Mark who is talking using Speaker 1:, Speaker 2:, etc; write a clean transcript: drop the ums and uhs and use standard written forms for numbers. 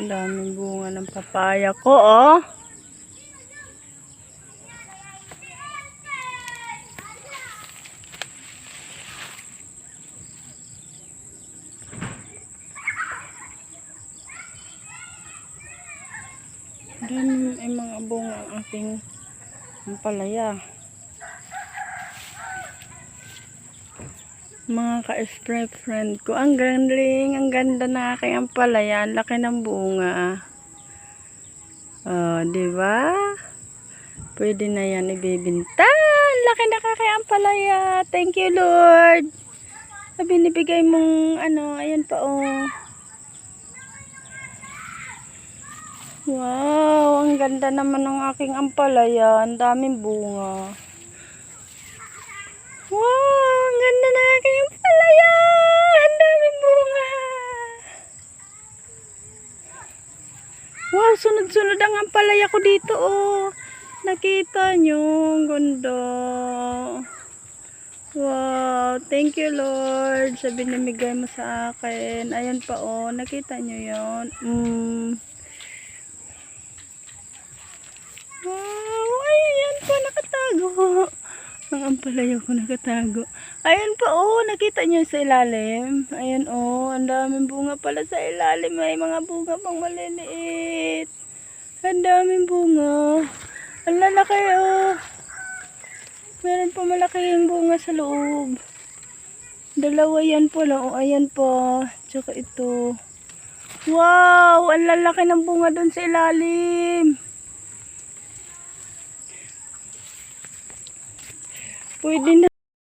Speaker 1: Ang daming bunga ng papaya ko, oh. Daming ay mga bunga ang aking ampalaya. Mga ka-spray friend ko, ang galing, ang ganda na aking ampalaya, ang laki ng bunga. Oh, di ba? Pwede na yan ibebenta. Ang laki na aking ampalaya. Thank you, Lord. Binibigay mong ano, ayan pa, oh. Wow, ang ganda naman ng aking ampalaya. Ang daming bunga. Wow, ang ganda ng aking ampalaya. Ang daming bunga. Wow, sunod-sunod ang ampalaya ko dito, oh. Nakita nyo, ang ganda. Wow, thank you, Lord, sa binimigay mo sa akin. Ayan pa, oh. Nakita nyo yun? Wow, ayan pa, nakatago. Ang ampalaya ko nakatago. Ayan pa, oh, nakita nyo sa ilalim. Ayan, oh, ang daming bunga pala sa ilalim. May mga bunga pang maliliit. Ang daming bunga. Ang lalaki, oh. Meron pa malaking bunga sa loob. Dalawa yan po lang, oh, ayan pa. Tsaka ito. Wow, ang lalaki ng bunga doon sa ilalim. Pwede na.